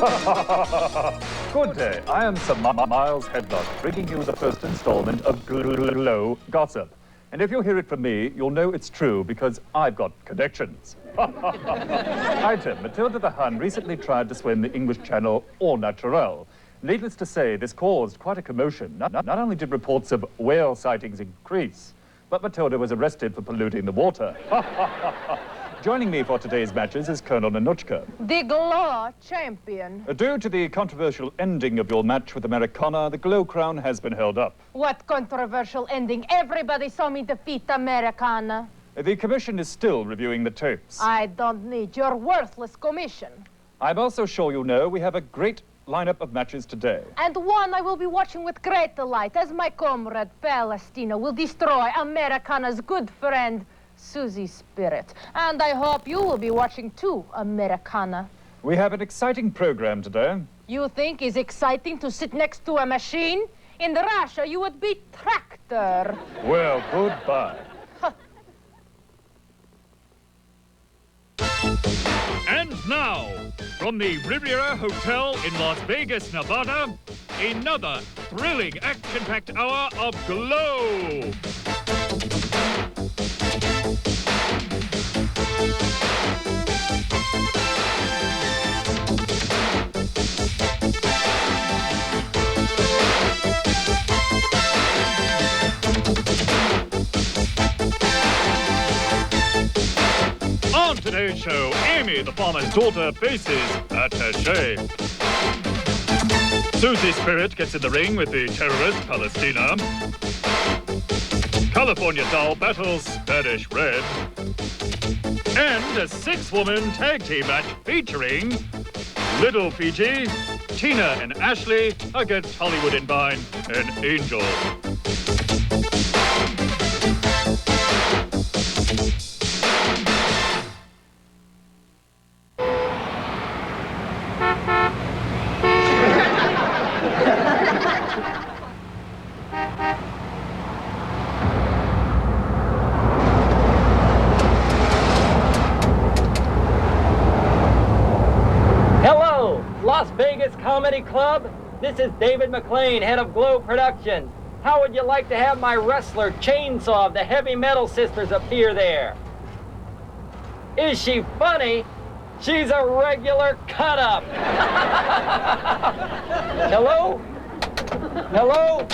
Good day. I am Sir Miles Headlock, bringing you the first installment of G.L.O.W gossip. And if you hear it from me, you'll know it's true because I've got connections. Item, Matilda the Hun recently tried to swim the English Channel au naturel. Needless to say, this caused quite a commotion. Not only did reports of whale sightings increase, but Matilda was arrested for polluting the water. Joining me for today's matches is Colonel Nanuchka. The G.L.O.W champion. Due to the controversial ending of your match with Americana, the G.L.O.W crown has been held up. What controversial ending? Everybody saw me defeat Americana. The commission is still reviewing the tapes. I don't need your worthless commission. I'm also sure you know we have a great lineup of matches today. And one I will be watching with great delight as my comrade Palestina will destroy Americana's good friend Susie's spirit. And I hope you will be watching too, Americana. We have an exciting program today. You think it's exciting to sit next to a machine? In Russia, you would be tractor. Well, goodbye. And now, from the Riviera Hotel in Las Vegas, Nevada, another thrilling action-packed hour of G.L.O.W. On today's show, Amy, the farmer's daughter, faces Attache. Susie's spirit gets in the ring with the terrorist Palestina. California doll battles Spanish Red. And a 6-woman tag team match featuring Little Fiji, Tina and Ashley against Hollywood in Vine and Angel. Las Vegas Comedy Club. This is David McLean, head of G.L.O.W Productions. How would you like to have my wrestler Chainsaw of the Heavy Metal Sisters appear there? Is she funny? She's a regular cut-up. Hello? Hello?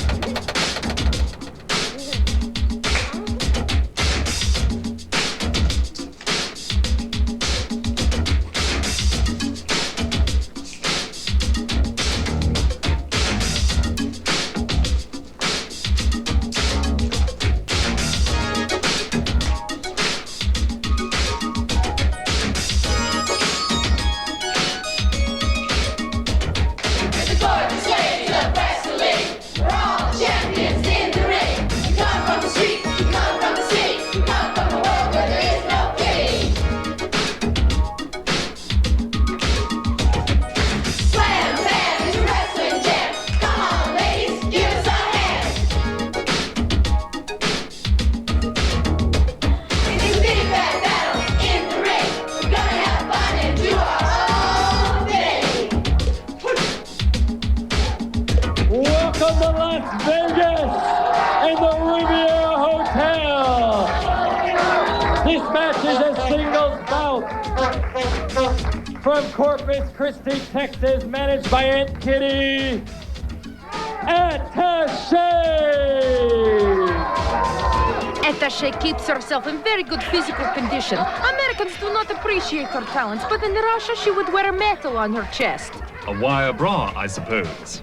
From Corpus Christi, Texas, managed by Aunt Kitty, Attache! Attache keeps herself in very good physical condition. Americans do not appreciate her talents, but in Russia she would wear metal on her chest. A wire bra, I suppose.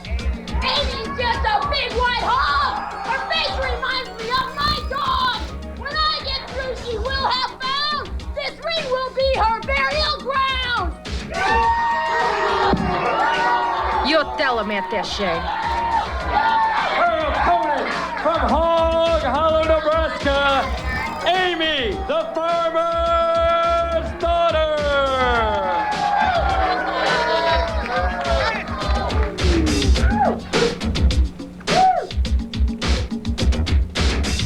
Amy's just a big white hog! Her face reminds me of my dog! When I get through, she will have found this ring will be her burial ground! You tell him, Attache. Her opponent from Hog Hollow, Nebraska, Amy, the farmer's daughter!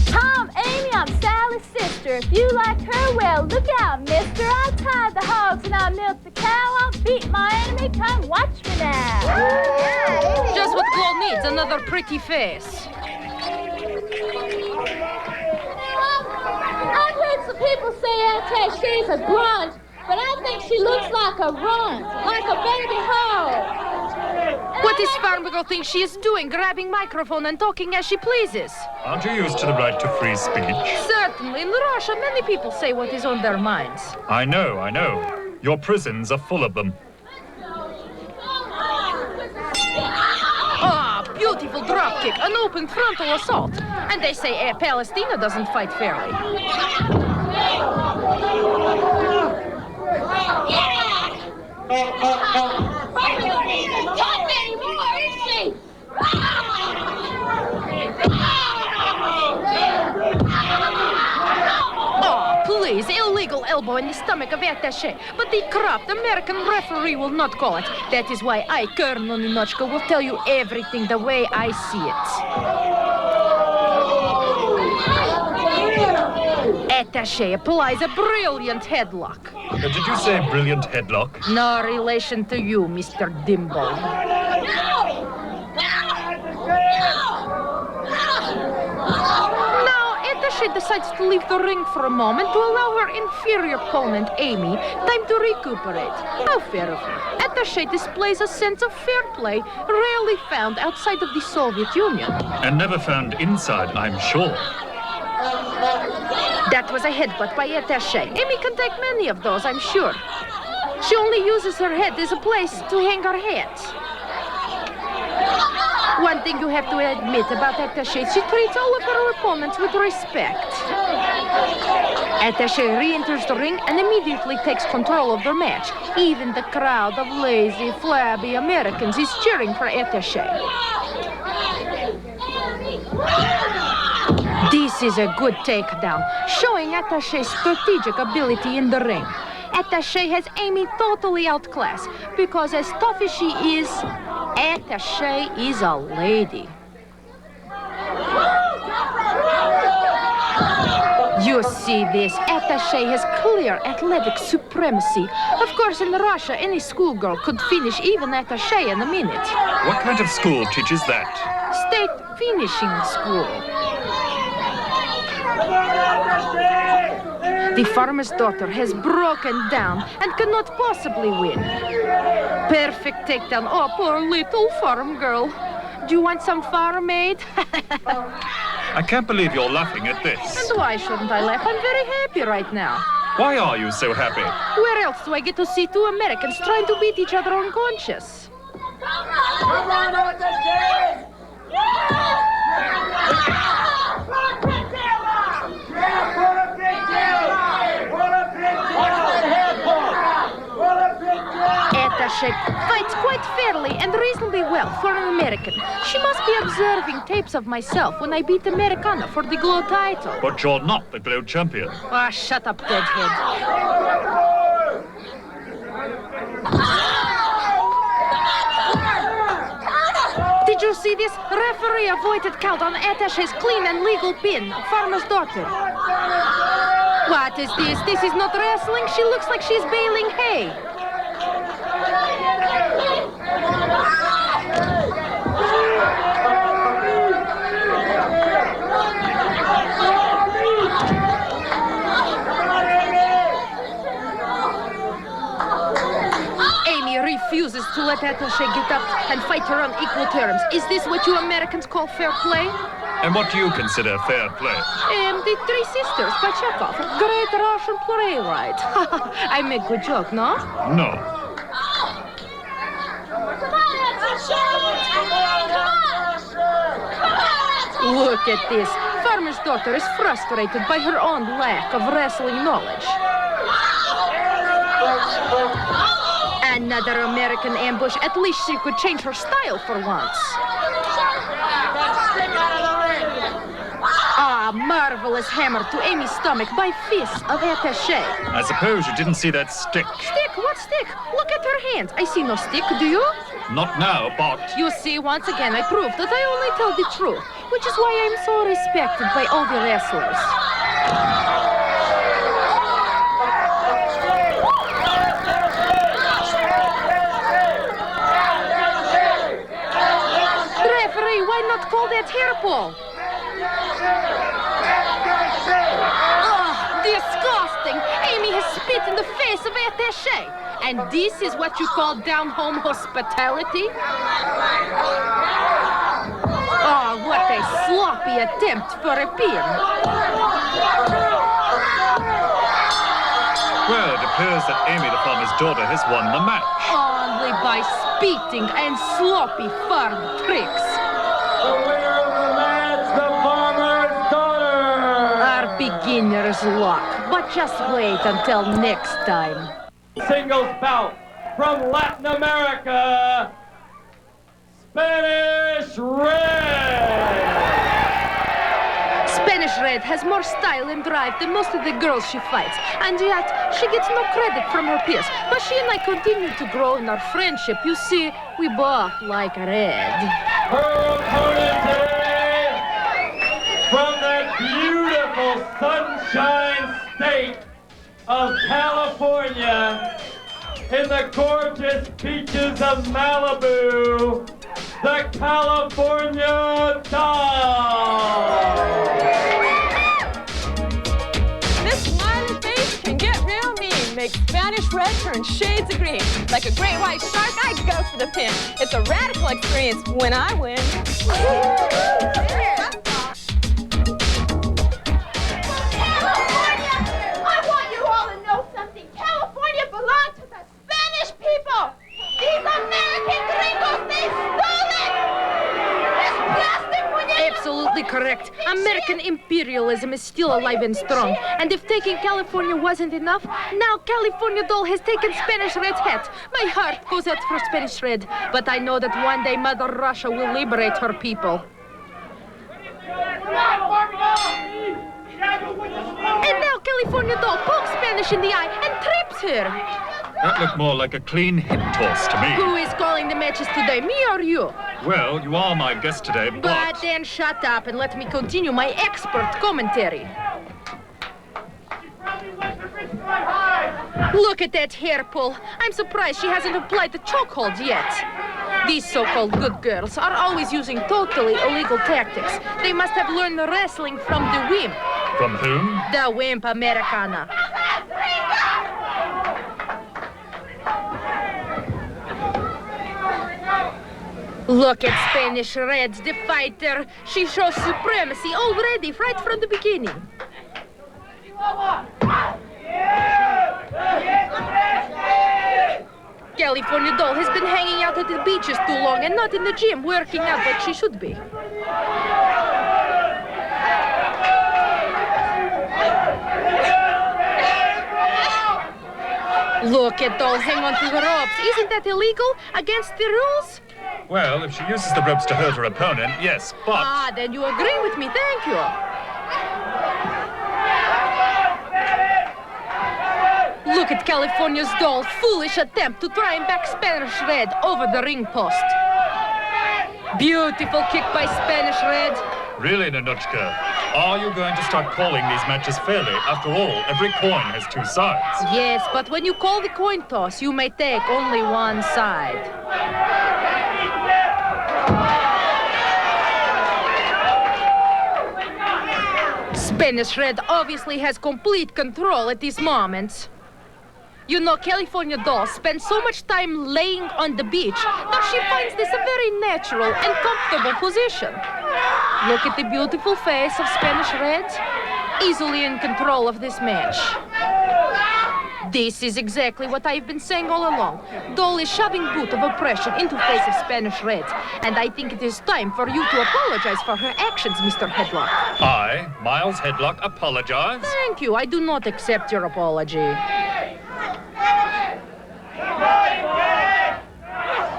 Tom, Amy, I'm Sally's sister. If you like her, well, look out, mister. I tied the hogs and I milked the cow. I'll defeat my enemy. Come watch me now. Just what G.L.O.W needs, another pretty face. I've heard some people say Attaché's a grunt, but I think she looks like a runt, like a baby hoe. What does Farm Girl think she is doing, grabbing microphone and talking as she pleases? Aren't you used to the right to free speech? Certainly. In Russia, many people say what is on their minds. I know. Your prisons are full of them. Ah, beautiful dropkick, an open frontal assault. And they say Palestina doesn't fight fairly. Can't be anymore, is she? Oh, please, illegal elbow in the stomach of Attache. But the corrupt American referee will not call it. That is why I, Colonel Ninochka, will tell you everything the way I see it. Attache applies a brilliant headlock. Did you say brilliant headlock? No relation to you, Mr. Dimble. Now, Attache decides to leave the ring for a moment to allow her inferior opponent, Amy, time to recuperate. How fair of her. Attache displays a sense of fair play rarely found outside of the Soviet Union. And never found inside, I'm sure. That was a headbutt by Attache. Amy can take many of those, I'm sure. She only uses her head as a place to hang her hat. One thing you have to admit about Attache, she treats all of her opponents with respect. Attache re-enters the ring and immediately takes control of the match. Even the crowd of lazy, flabby Americans is cheering for Attache. This is a good takedown, showing Attache's strategic ability in the ring. Attache has Amy totally outclassed, because as tough as she is, Attache is a lady. You see this, Attache has clear athletic supremacy. Of course, in Russia, any schoolgirl could finish even Attache in a minute. What kind of school teaches that? State finishing school. The farmer's daughter has broken down and cannot possibly win. Perfect takedown. Oh, poor little farm girl. Do you want some farm aid? I can't believe you're laughing at this. And why shouldn't I laugh? I'm very happy right now. Why are you so happy? Where else do I get to see two Americans trying to beat each other unconscious? Attache fights quite fairly and reasonably well for an American. She must be observing tapes of myself when I beat Americana for the G.L.O.W title. But you're not the G.L.O.W champion. Ah, shut up, deadhead. Did you see this? Referee avoided count on Attache's clean and legal pin. Farmer's daughter. What is this? This is not wrestling. She looks like she's baling hay. Amy refuses to let Attache get up and fight her on equal terms. Is this what you Americans call fair play? And what do you consider fair play? The Three Sisters by Chekhov. Great Russian playwright. I make good joke, no? No. Look at this. Farmer's daughter is frustrated by her own lack of wrestling knowledge. Another American ambush. At least she could change her style for once. Ah, marvelous hammer to Amy's stomach by fists of Attache. I suppose you didn't see that stick. Stick? What stick? Look at her hands. I see no stick, do you? Not now, but... You see, once again, I proved that I only tell the truth, which is why I'm so respected by all the wrestlers. not call that hairball. Oh, disgusting. Amy has spit in the face of Attache. And this is what you call down-home hospitality? Oh, what a sloppy attempt for a pin. Well, it appears that Amy, the farmer's daughter, has won the match. Only by spitting and sloppy farm tricks. The winner of the match, the farmer's daughter! Our beginner's luck. But just wait until next time. Singles bout from Latin America, Spanish Red! Spanish Red has more style and drive than most of the girls she fights, and yet she gets no credit from her peers. But she and I continue to grow in our friendship. You see, we both like Red. Her opponent today, from that beautiful sunshine state of California, in the gorgeous beaches of Malibu, the California Doll. This smiley face can get real mean. Make Spanish Red turn shades of green. Like a great white shark, I go for the pin. It's a radical experience when I win. California! I want you all to know something. California belongs to the Spanish people. These American gringos, they stole it! This plastic when you... Absolutely correct. American imperialism is still alive and strong. And if taking California wasn't enough, now California Doll has taken Spanish Red's hat. My heart goes out for Spanish Red, but I know that one day Mother Russia will liberate her people. And now California Doll pokes Spanish in the eye and trips her. That looked more like a clean hip toss to me. Who is calling the matches today, me or you? Well, you are my guest today, But then shut up and let me continue my expert commentary. Look at that hair pull. I'm surprised she hasn't applied the chokehold yet. These so-called good girls are always using totally illegal tactics. They must have learned wrestling from the wimp. From whom? The wimp Americana. Look at Spanish Red, the fighter. She shows supremacy already, right from the beginning. California Doll has been hanging out at the beaches too long and not in the gym, working out like she should be. Look at Doll hang on to the ropes. Isn't that illegal? Against the rules? Well, if she uses the ropes to hurt her opponent, yes, but... Ah, then you agree with me. Thank you. Look at California's Doll. Foolish attempt to try and back Spanish Red over the ring post. Beautiful kick by Spanish Red. Really, Nanuchka, are you going to start calling these matches fairly? After all, every coin has two sides. Yes, but when you call the coin toss, you may take only one side. Spanish Red obviously has complete control at these moments. You know, California Doll spends so much time laying on the beach that she finds this a very natural and comfortable position. Look at the beautiful face of Spanish Red, easily in control of this match. This is exactly what I've been saying all along. Doll is shoving boot of oppression into face of Spanish Red, and I think it is time for you to apologize for her actions, Mr. Headlock. I, Miles Headlock, apologize. Thank you. I do not accept your apology.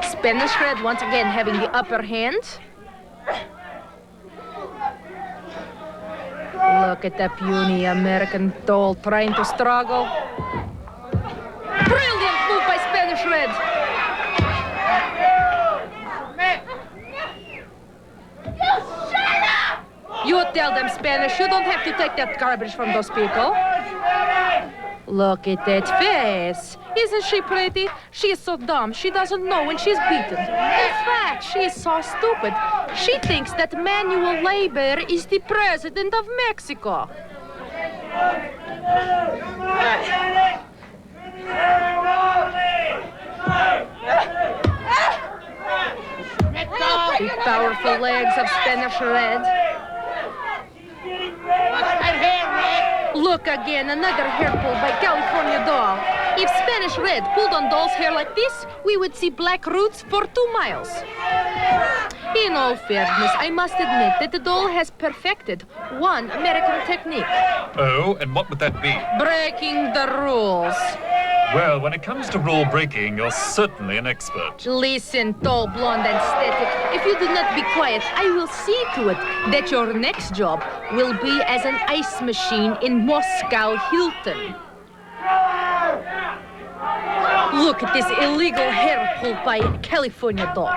Spanish Red once again having the upper hand. Look at the puny American Doll trying to struggle. Brilliant move by Spanish Red. You tell them, Spanish, you don't have to take that garbage from those people. Look at that face. Isn't she pretty? She is so dumb, she doesn't know when she's beaten. In fact, she is so stupid. She thinks that manual labor is the president of Mexico. The powerful legs of Spanish Red. Look again, another hair pull by California Doll. If Spanish Red pulled on Doll's hair like this, we would see black roots for 2 miles. In all fairness, I must admit that the Doll has perfected one American technique. Oh, and what would that be? Breaking the rules. Well, when it comes to rule breaking, you're certainly an expert. Listen, tall, blonde, and static. If you do not be quiet, I will see to it that your next job will be as an ice machine in Moscow Hilton. Look at this illegal hair pull by California Doll.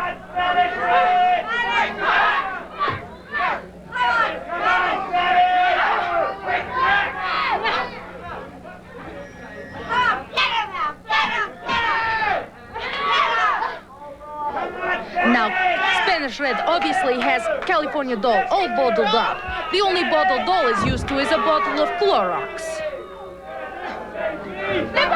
Now, Spanish Red obviously has California Doll all bottled up. The only bottle Doll is used to is a bottle of Clorox.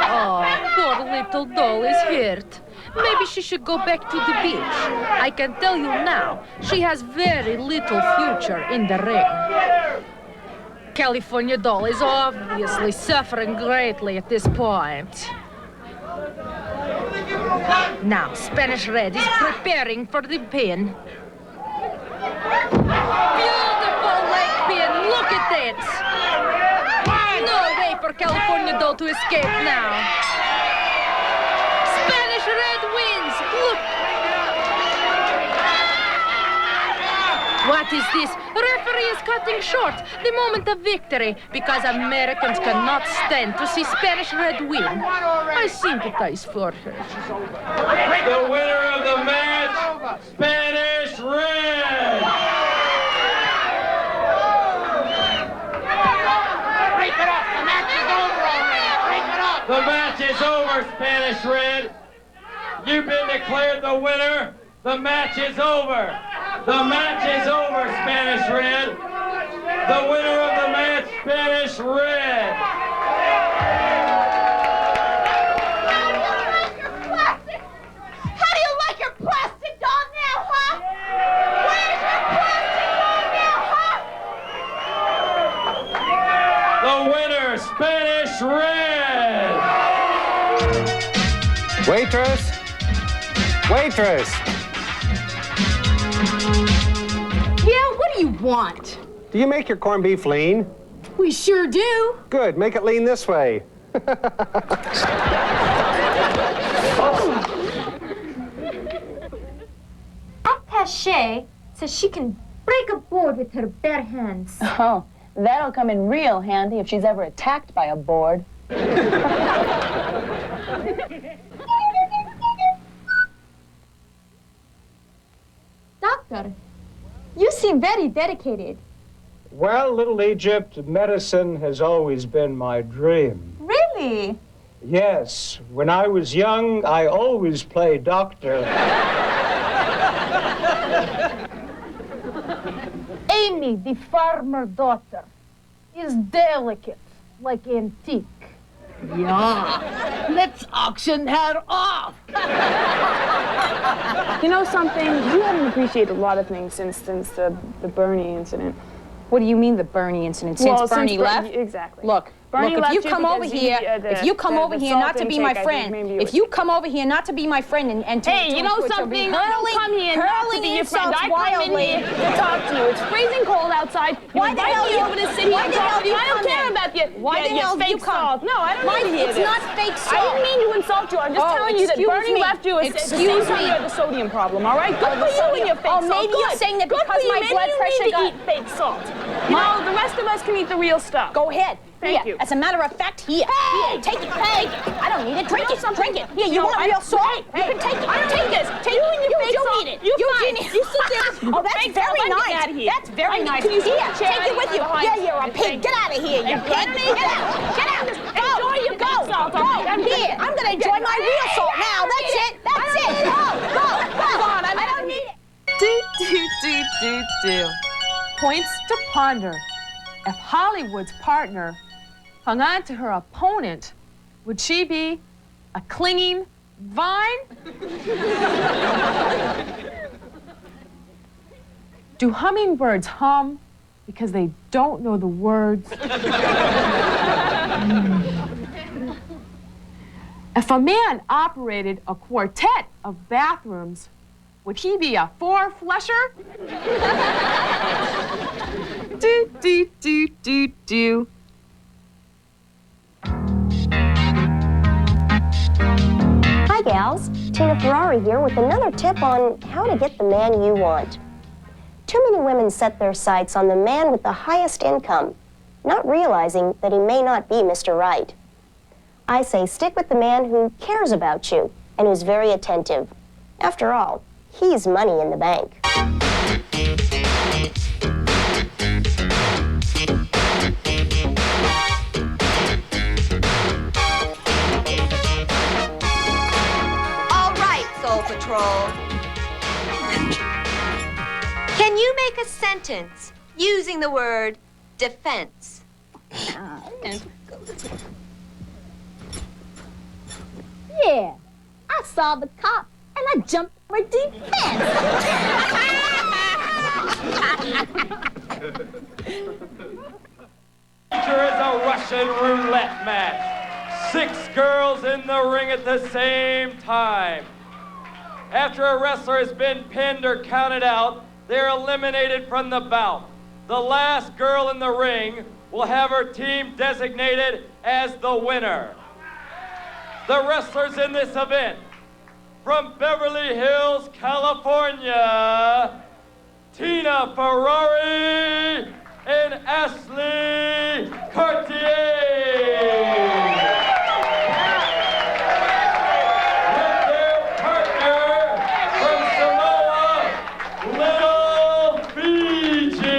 Oh, poor little Doll is hurt. Maybe she should go back to the beach. I can tell you now, she has very little future in the ring. California Doll is obviously suffering greatly at this point. Now, Spanish Red is preparing for the pin. Beautiful leg pin, look at that! No way for California Doll to escape now. Spanish Red wins, look! What is this? Referee is cutting short the moment of victory because Americans cannot stand to see Spanish Red win. I sympathize for her. The winner of the match, Spanish Red! Break it up! The match is over already! Break it up! The match is over, Spanish Red. You've been declared the winner. The match is over. The match is over, Spanish Red. The winner of the match, Spanish Red. How do you like your plastic doll now, huh? Where's your plastic doll now, huh? The winner, Spanish Red. Waitress! Waitress! Yeah, what do you want? Do you make your corned beef lean? We sure do. Good, make it lean this way. Attache says she can break a board with her bare hands. Oh, that'll come in real handy if she's ever attacked by a board. Doctor, you seem very dedicated. Well, little Egypt, medicine has always been my dream. Really? Yes, when I was young, I always played doctor. Amy, the farmer daughter, is delicate, like antique. Yeah, let's auction her off. You know something? You haven't appreciated a lot of things since the Bernie incident. What do you mean the Bernie incident? Since Bernie left? Exactly. Look, Bernie if you left come over here, if you come over here not to be my friend, if you come over here not to be my friend and to Hey, you know something? I don't come here not to be your friend. I come in here to talk to you. It's freezing cold outside. Why the hell you over to sit here and talk to you? I don't care about you. Why the hell do you come? No, I don't want to hear this. It's not fake salt. I didn't mean to insult you. I'm just telling you that Bernie left you. Excuse me. You had the sodium problem, all right? Good for you and your fake salt. Maybe you're saying that because my blood pressure got... Maybe you need to eat fake salt. You know, the rest of us can eat the real stuff. Go ahead. Thank you. As a matter of fact, here. Hey! Here, take it. Hey! I don't need it. Drink it. Drink it. Here, you want real salt? Hey, you can take it. I don't Take need it. this. Take you and your fake do salt. need it. You need it. You sit there. Oh, that's very nice. Out of here. That's very nice. Can you sit Here, in the chair take it with you. behind Yeah, you're a you? pig. Get out of here, you pig. Get out. Get out. Go. Enjoy your go. salt on me. Here, I'm gonna enjoy my real salt now. That's it. That's it. Go. Hold on. I don't need it. Points to ponder. If Hollywood's partner hung on to her opponent, would she be a clinging vine? Do hummingbirds hum because they don't know the words? If a man operated a quartet of bathrooms, would he be a four-flusher? Do. Hi, gals. Tina Ferrari here with another tip on how to get the man you want. Too many women set their sights on the man with the highest income, not realizing that he may not be Mr. Right. I say stick with the man who cares about you and who's very attentive. After all, he's money in the bank. All right, Soul Patrol. Can you make a sentence using the word defense? Yeah, I saw the cop and I jumped for defense. Here is a Russian roulette match. 6 girls in the ring at the same time. After a wrestler has been pinned or counted out, they're eliminated from the bout. The last girl in the ring will have her team designated as the winner. The wrestlers in this event, from Beverly Hills, California, Tina Ferrari and Ashley Cartier. With their partner from Samoa, Little Fiji.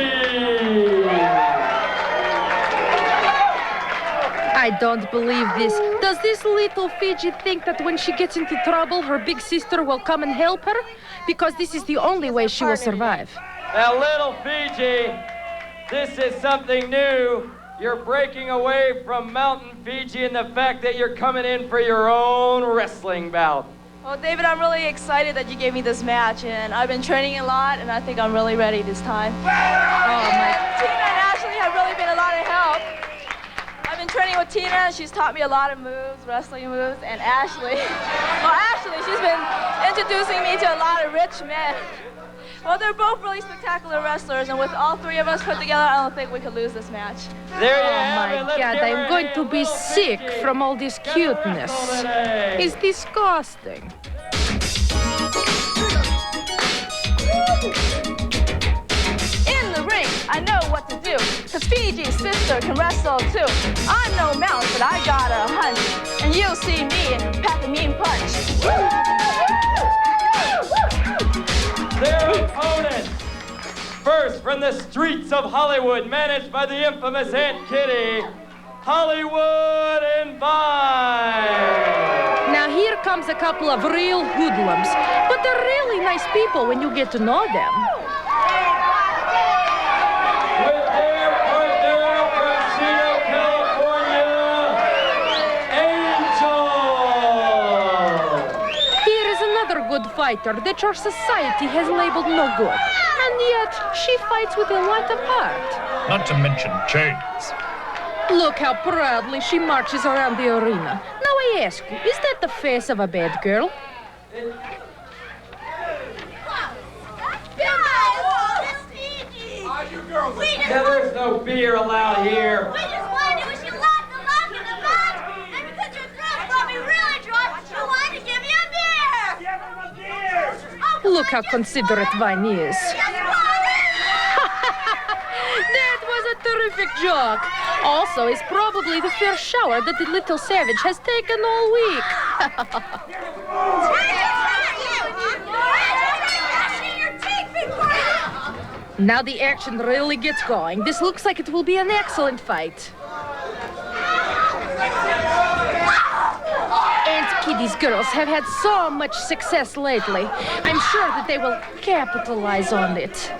I don't believe this. Does this little Fiji think that when she gets into trouble, her big sister will come and help her? Because this is the only way she will survive. Now, Little Fiji, this is something new. You're breaking away from Mountain Fiji and the fact that you're coming in for your own wrestling bout. Well, David, I'm really excited that you gave me this match, and I've been training a lot, and I think I'm really ready this time. Oh, my. Tina and Ashley have really been a lot of help. I've been training with Tina. She's taught me a lot of moves, wrestling moves, and Ashley. Well, Ashley, she's been introducing me to a lot of rich men. Well, they're both really spectacular wrestlers, and with all 3 of us put together, I don't think we could lose this match. There you Oh have my it. Let's God, give her I'm a going hand, to be Little sick Fiji. from all this cuteness. It's disgusting. In the ring, I know what to do, because Fiji's sister can wrestle too. I'm no mouse, but I got a hunch, and you'll see me pack a mean punch. Their opponents, first from the streets of Hollywood, managed by the infamous Aunt Kitty, Hollywood and Vine. Now here comes a couple of real hoodlums, but they're really nice people when you get to know them. With their partner from Chino, California, Angel. Here is another good fighter that your society has labeled no good. And yet, she fights with a lot of heart. Not to mention chains. Look how proudly she marches around the arena. Now I ask you, is that the face of a bad girl? Yeah, there's no beer allowed here. We just wanted to wish you lots and lots in the butt. And because your throat's probably really dry, we wanted to give you a beer. Give him a beer. Look how considerate Vine is. That was a terrific joke. Also, it's probably the first shower that the little savage has taken all week. Now the action really gets going. This looks like it will be an excellent fight. Kitty's girls have had so much success lately. I'm sure that they will capitalize on it.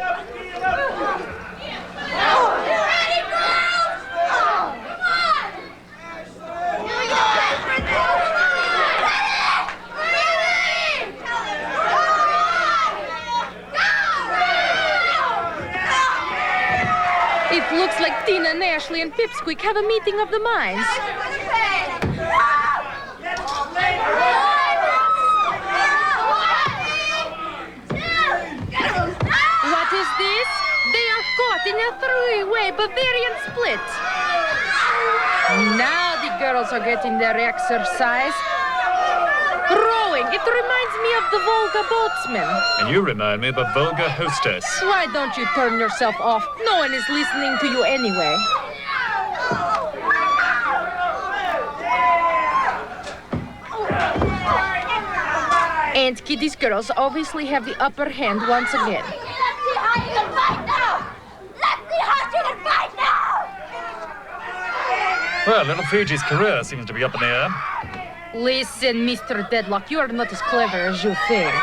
It looks like Tina and Ashley and Pipsqueak have a meeting of the minds. What is this? They are caught in a three-way Bavarian split. Now the girls are getting their exercise. Rowing, it reminds me of the Volga boatsman. And you remind me of a Volga hostess. Why don't you turn yourself off? No one is listening to you anyway. Aunt Kitty's girls obviously have the upper hand once again. Let's see how you can fight now! Let's see how you can fight now! Well, little Fiji's career seems to be up in the air. Listen, Mr. Deadlock, you are not as clever as you think.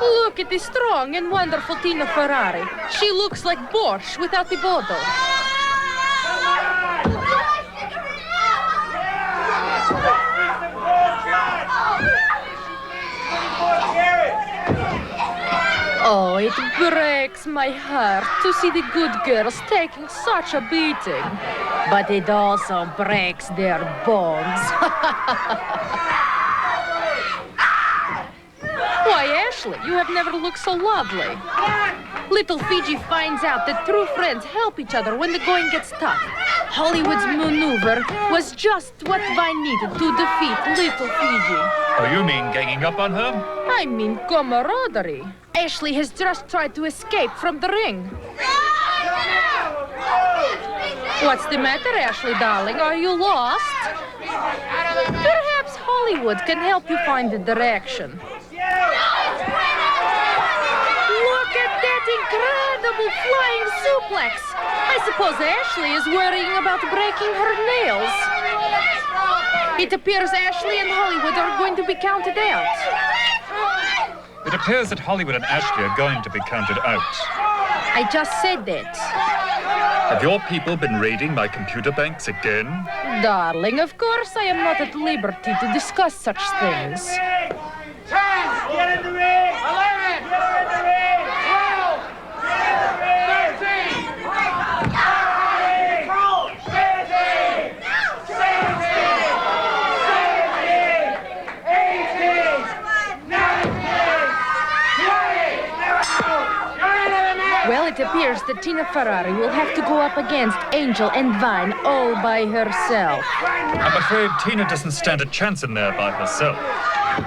Look at the strong and wonderful Tina Ferrari. She looks like borscht without the bottle. Oh, it breaks my heart to see the good girls taking such a beating. But it also breaks their bones. Why, Ashley, you have never looked so lovely. Little Fiji finds out that true friends help each other when the going gets tough. Hollywood's maneuver was just what Vine needed to defeat little Fiji. Oh, you mean ganging up on her? I mean camaraderie. Ashley has just tried to escape from the ring. What's the matter, Ashley, darling? Are you lost? Perhaps Hollywood can help you find the direction. Look at that incredible flying suplex! I suppose Ashley is worrying about breaking her nails. It appears Ashley and Hollywood are going to be counted out. It appears that Hollywood and Ashley are going to be counted out. I just said that. Have your people been raiding my computer banks again? Darling, of course I am not at liberty to discuss such things. 10! Get in the ring! 11! Get in the ring! 12! Get in the ring! 13! 14! Well, it appears that Tina Ferrari will have to go up against Angel and Vine all by herself. I'm afraid Tina doesn't stand a chance in there by herself.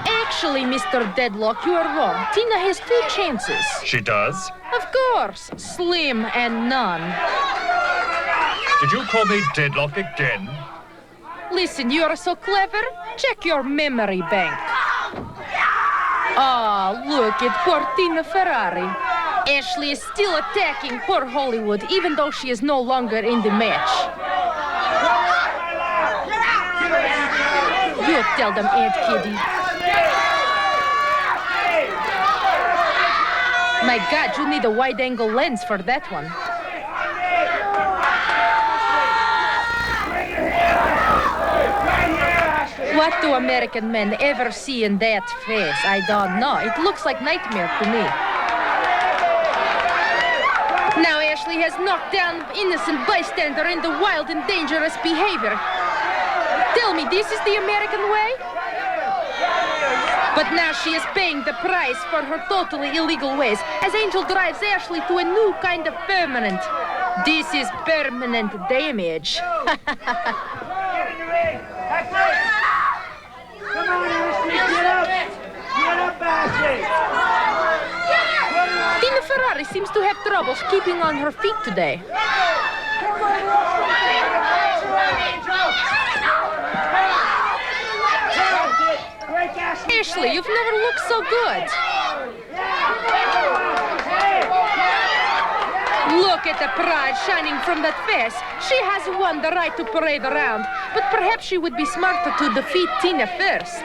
Actually, Mr. Deadlock, you are wrong. Tina has 2 chances. She does? Of course. Slim and none. Did you call me Deadlock again? Listen, you are so clever. Check your memory bank. Ah, look at poor Tina Ferrari. Ashley is still attacking poor Hollywood, even though she is no longer in the match. You tell them, Aunt Kitty. My God, you need a wide-angle lens for that one. What do American men ever see in that face? I don't know. It looks like nightmare to me. Now Ashley has knocked down innocent bystander into wild and dangerous behavior. Tell me, this is the American way? But now she is paying the price for her totally illegal ways as Angel drives Ashley to a new kind of permanent. This is permanent damage. Tina Ferrari seems to have troubles keeping on her feet today. Ashley, you've never looked so good. Look at the pride shining from that face. She has won the right to parade around, but perhaps she would be smarter to defeat Tina first.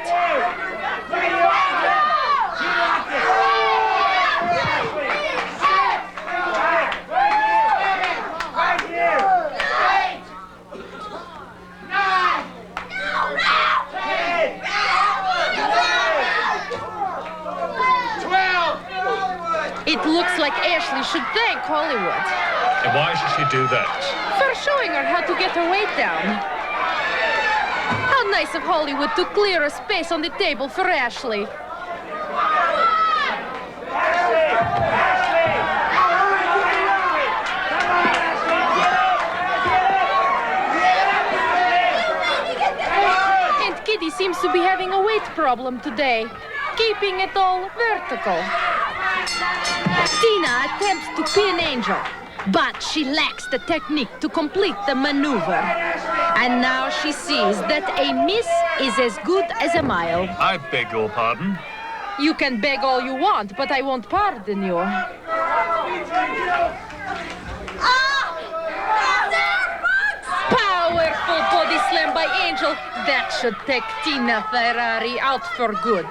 It looks like Ashley should thank Hollywood. And why should she do that? For showing her how to get her weight down. How nice of Hollywood to clear a space on the table for Ashley. And Kitty seems to be having a weight problem today, keeping it all vertical. Tina attempts to pin Angel, but she lacks the technique to complete the maneuver. And now she sees that a miss is as good as a mile. I beg your pardon. You can beg all you want, but I won't pardon you. Powerful body slam by Angel. That should take Tina Ferrari out for good.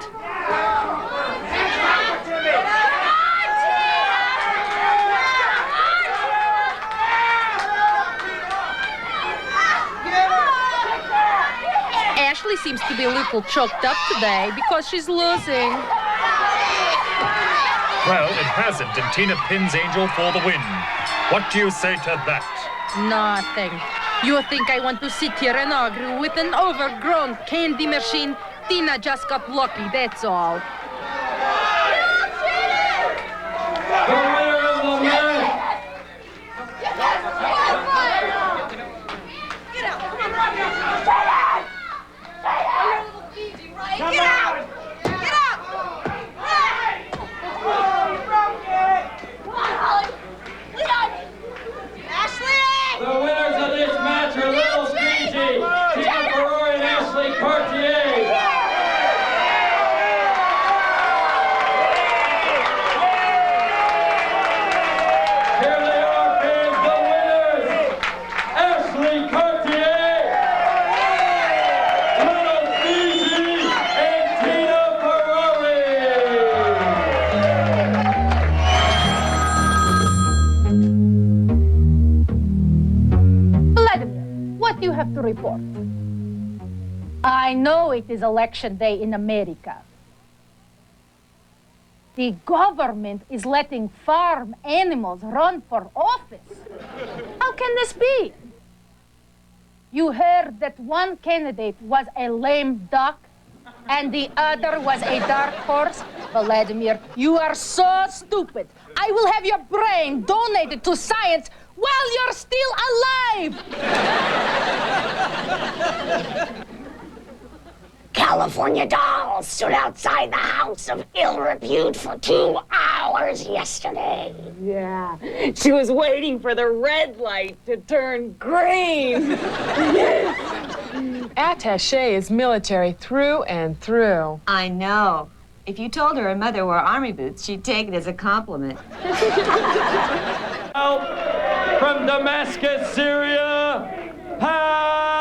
Ashley seems to be a little choked up today because she's losing. Well, it hasn't, and Tina pins Angel for the win. What do you say to that? Nothing. You think I want to sit here and argue with an overgrown candy machine? Tina just got lucky, that's all. Get out! Get out! Come on, Holly! Leon! Ashley! The winners of this match are Little Fiji, Tina Ferrari, and Ashley Cartier. Here they are, fans, the winners. Ashley Cartier, Little Fiji, and Tina Ferrari. Vladimir, what do you have to report? I know it is election day in America. The government is letting farm animals run for office. How can this be? You heard that one candidate was a lame duck and the other was a dark horse? Vladimir, you are so stupid. I will have your brain donated to science while you're still alive. California dolls stood outside the house of ill repute for 2 hours yesterday. Yeah, she was waiting for the red light to turn green. Attache is military through and through. I know. If you told her her mother wore army boots, she'd take it as a compliment. From Damascus, Syria, Palestina!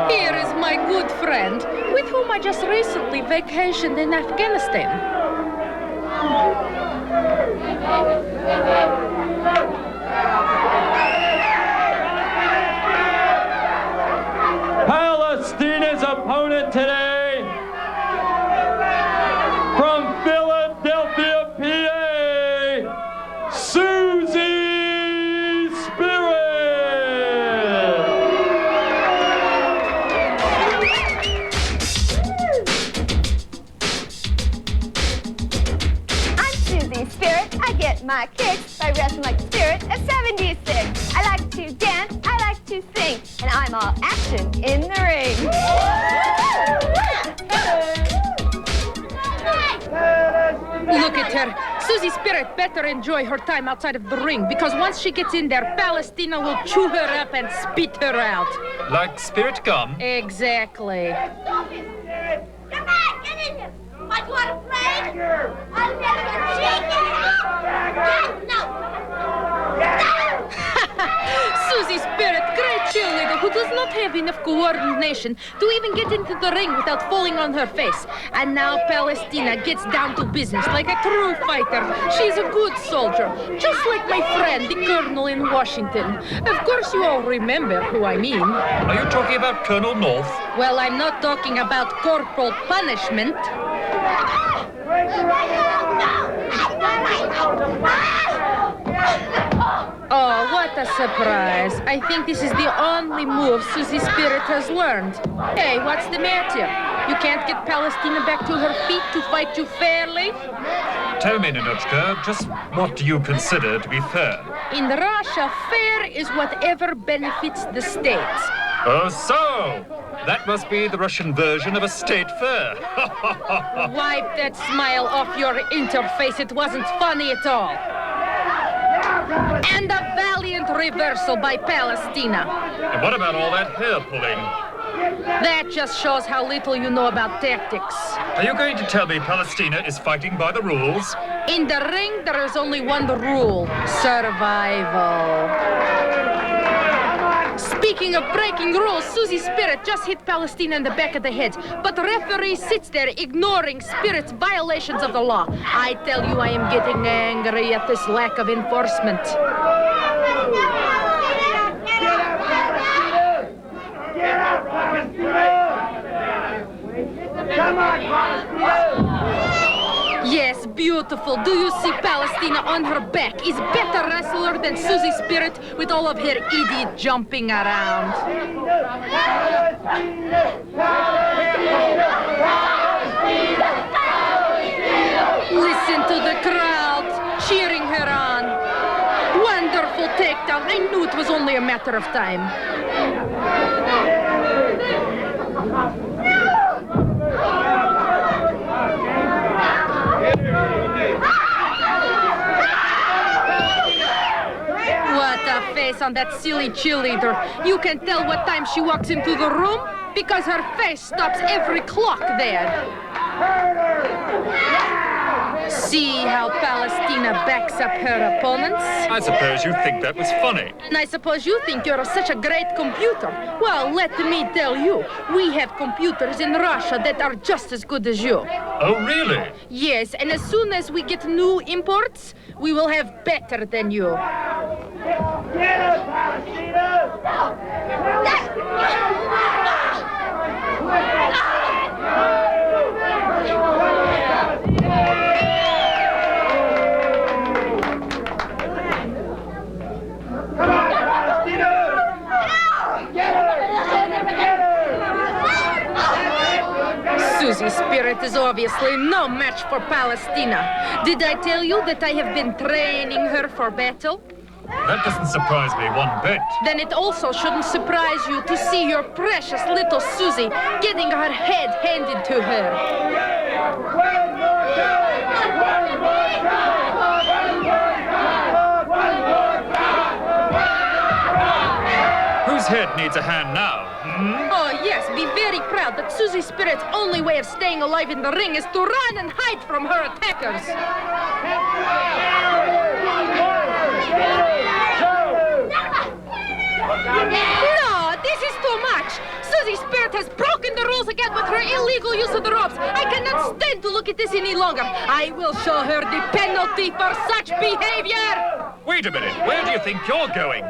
Here is my good friend, with whom I just recently vacationed in Afghanistan. Palestina's opponent today, from Philadelphia, PA, Susie Spirit. I'm Susie Spirit. I get my kicks by wrestling like spirit at 76. I like to dance, I like to sing, and I'm all action in the ring. Look at her. Susie Spirit better enjoy her time outside of the ring, because once she gets in there, Palestina will chew her up and spit her out. Like spirit gum? Exactly. Come back! Get in here! My What, you want to play? I'll get you chicken. No. Susie Spirit, great cheerleader who does not have enough coordination to even get into the ring without falling on her face. And now Palestina gets down to business like a true fighter. She's a good soldier, just like my friend, the Colonel in Washington. Of course you all remember who I mean. Are you talking about Colonel North? Well, I'm not talking about corporal punishment. Oh, what a surprise. I think this is the only move Susie Spirit has learned. Hey, what's the matter? You can't get Palestina back to her feet to fight you fairly? Tell me, Ninochka, just what do you consider to be fair? In Russia, fair is whatever benefits the states. Oh, so! That must be the Russian version of a state fair. Wipe that smile off your interface. It wasn't funny at all. And a valiant reversal by Palestina. And what about all that hair pulling? That just shows how little you know about tactics. Are you going to tell me Palestina is fighting by the rules? In the ring, there is only one rule: survival. Speaking of breaking rules, Susie Spirit just hit Palestina in the back of the head, but the referee sits there ignoring Spirit's violations of the law. I tell you, I am getting angry at this lack of enforcement. Come on, Palestina! Yes, beautiful. Do you see Palestina on her back is better wrestler than Susie Spirit with all of her idiot jumping around. Listen to the crowd cheering her on. Wonderful takedown. I knew it was only a matter of time. What a face on that silly cheerleader. You can tell what time she walks into the room because her face stops every clock there. See how Palestina backs up her opponents? I suppose you think that was funny. And I suppose you think you're such a great computer. Well, let me tell you, we have computers in Russia that are just as good as you. Oh, really? Yes, and as soon as we get new imports, we will have better than you. Get us, Palestina! Susie Spirit is obviously no match for Palestina. Did I tell you that I have been training her for battle? That doesn't surprise me one bit. Then it also shouldn't surprise you to see your precious little Susie getting her head handed to her. Whose head needs a hand now? Oh, yes, be very proud that Susie Spirit's only way of staying alive in the ring is to run and hide from her attackers. No, this is too much. Susie Spirit has broken the rules again with her illegal use of the ropes. I cannot stand to look at this any longer. I will show her the penalty for such behavior. Wait a minute, where do you think you're going?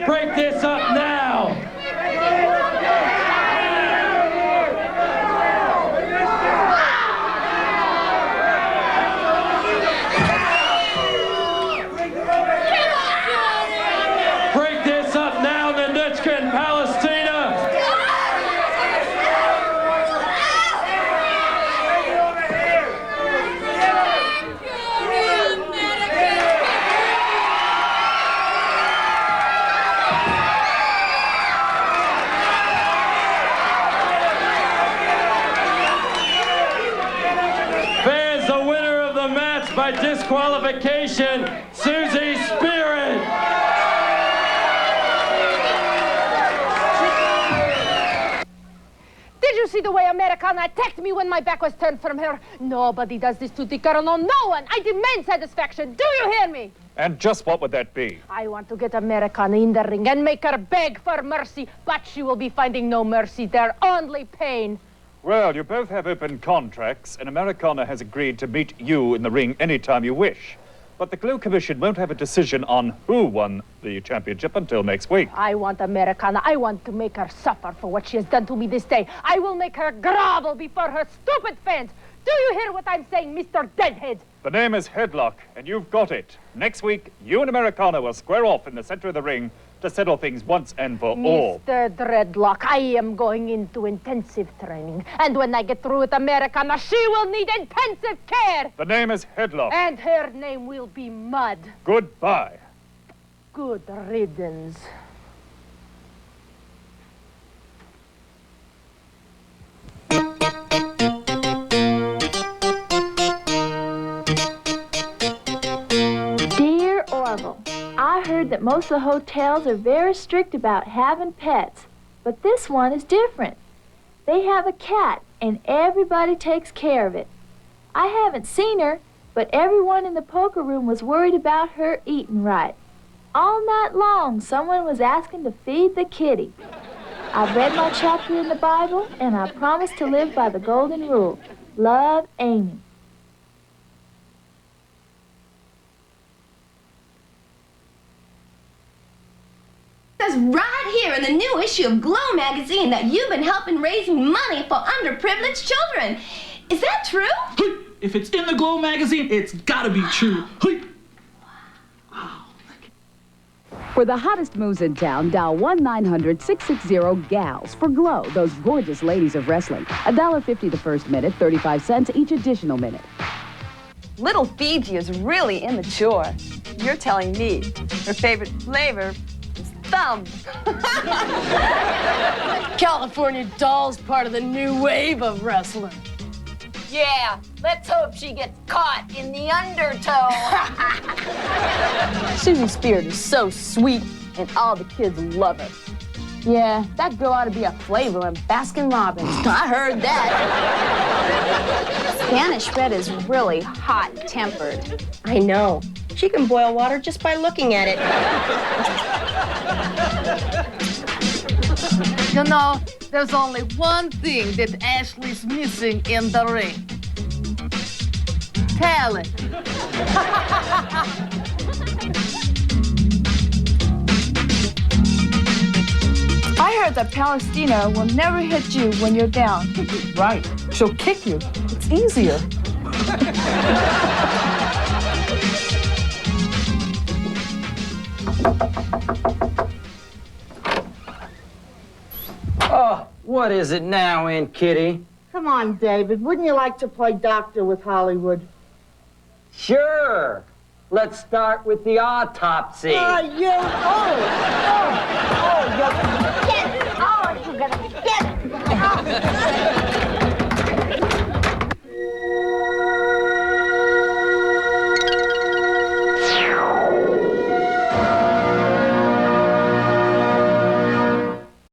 Break this up now! Break this up now! by disqualification, Susie Spirit. Did you see the way Americana attacked me when my back was turned from her? Nobody does this to the girl, no one. I demand satisfaction. Do you hear me? And just what would that be? I want to get Americana in the ring and make her beg for mercy, but she will be finding no mercy there, only pain. Well, you both have open contracts, and Americana has agreed to meet you in the ring anytime you wish. But the G.L.O.W Commission won't have a decision on who won the championship until next week. I want Americana. I want to make her suffer for what she has done to me this day. I will make her grovel before her stupid fans. Do you hear what I'm saying, Mr. Deadhead? The name is Headlock, and you've got it. Next week, you and Americana will square off in the center of the ring to settle things once and for all. Mr. Dreadlock, I am going into intensive training. And when I get through with Americana, she will need intensive care. The name is Headlock. And her name will be Mud. Goodbye. Good riddance. Dear Orville, I heard that most of the hotels are very strict about having pets, but this one is different. They have a cat, and everybody takes care of it. I haven't seen her, but everyone in the poker room was worried about her eating right. All night long, someone was asking to feed the kitty. I've read my chapter in the Bible, and I promise to live by the golden rule. Love, Amy. It says right here in the new issue of G.L.O.W magazine that you've been helping raise money for underprivileged children. Is that true? If it's in the G.L.O.W magazine, it's gotta be true. For the hottest moves in town, dial 1-900-660-GALS for G.L.O.W, those gorgeous ladies of wrestling. $1.50 the first minute, 35 cents each additional minute. Little Fiji is really immature. You're telling me her favorite flavor is thumb. California Doll's part of the new wave of wrestling. Yeah, let's hope she gets caught in the undertow. Susie Spirit is so sweet, and all the kids love her. Yeah, that girl ought to be a flavor in Baskin-Robbins. I heard that. Spanish Red is really hot-tempered. I know. She can boil water just by looking at it. You know, there's only one thing that Ashley's missing in the ring. Talent. I heard that Palestina will never hit you when you're down. Right. She'll kick you. It's easier. Oh, what is it now, Aunt Kitty? Come on, David. Wouldn't you like to play doctor with Hollywood? Sure. Let's start with the autopsy. Oh.